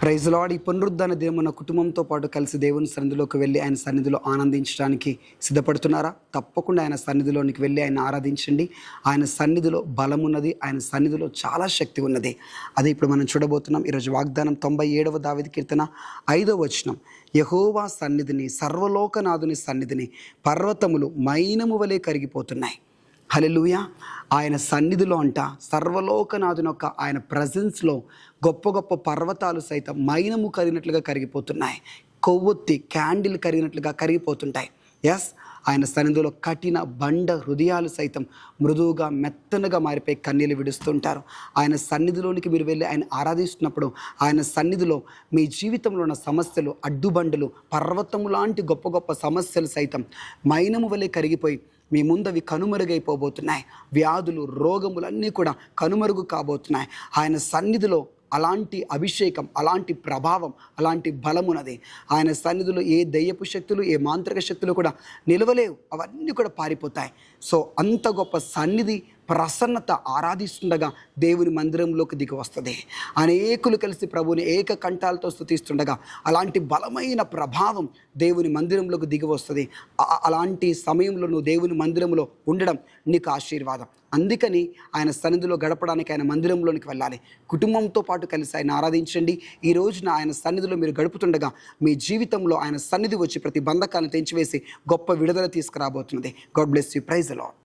Praise lord. ఈ పునరుద్ధాన దినమున కుటుంబంతో పాటు కలిసి దేవుని సన్నిధిలోకి వెళ్ళి ఆయన సన్నిధిలో ఆనందించడానికి సిద్ధపడుతున్నారా? తప్పకుండా ఆయన సన్నిధిలోనికి వెళ్ళి ఆయన ఆరాధించండి. ఆయన సన్నిధిలో బలం ఉన్నది, ఆయన సన్నిధిలో చాలా శక్తి ఉన్నది. అదే ఇప్పుడు మనం చూడబోతున్నాం. ఈరోజు వాగ్దానం 97వ దావీదు కీర్తన 5వ వచనం. యెహోవా సన్నిధిని, సర్వలోకనాథుని సన్నిధిని పర్వతములు మైనము వలె కరిగిపోతున్నాయి. హల్లెలూయా. ఆయన సన్నిధిలో అంట సర్వలోకనాథుని యొక్క ఆయన ప్రజెన్స్లో గొప్ప గొప్ప పర్వతాలు సైతం మైనము కరిగినట్లుగా కరిగిపోతున్నాయి. కొవ్వొత్తి క్యాండిల్ కరిగినట్లుగా కరిగిపోతుంటాయి. ఎస్, ఆయన సన్నిధిలో కఠిన బండ హృదయాలు సైతం మృదువుగా మెత్తనగా మారిపోయి కన్నీళ్ళు విడుస్తుంటారు. ఆయన సన్నిధిలోనికి మీరు వెళ్ళి ఆయన ఆరాధిస్తున్నప్పుడు ఆయన సన్నిధిలో మీ జీవితంలో ఉన్న సమస్యలు, అడ్డుబండలు, పర్వతము లాంటి గొప్ప గొప్ప సమస్యలు సైతం మైనము వలె కరిగిపోయి మీ ముందవి కనుమరుగైపోబోతున్నాయి. వ్యాధులు, రోగములన్నీ కూడా కనుమరుగు కాబోతున్నాయి. ఆయన సన్నిధిలో అలాంటి అభిషేకం, అలాంటి ప్రభావం, అలాంటి బలమున్నది. ఆయన సన్నిధిలో ఏ దయ్యపు శక్తులు, ఏ మాంత్రిక శక్తులు కూడా నిలవలేవు. అవన్నీ కూడా పారిపోతాయి. సో అంత గొప్ప సన్నిధి, ప్రసన్నత ఆరాధిస్తుండగా దేవుని మందిరంలోకి దిగి వస్తుంది. అనేకులు కలిసి ప్రభుని ఏక కంఠాలతో స్తుతిస్తుండగా అలాంటి బలమైన ప్రభావం దేవుని మందిరంలోకి దిగి వస్తుంది. అలాంటి సమయంలో నువ్వు దేవుని మందిరంలో ఉండడం నీకు ఆశీర్వాదం. అందుకని ఆయన సన్నిధిలో గడపడానికి ఆయన మందిరంలోనికి వెళ్ళాలి. కుటుంబంతో పాటు కలిసి ఆయన ఆరాధించండి. ఈ రోజున ఆయన సన్నిధిలో మీరు గడుపుతుండగా మీ జీవితంలో ఆయన సన్నిధి వచ్చి ప్రతి బంధకాలను తెంచివేసి గొప్ప విడుదల తీసుకురాబోతున్నది. God bless you. Praise the lord.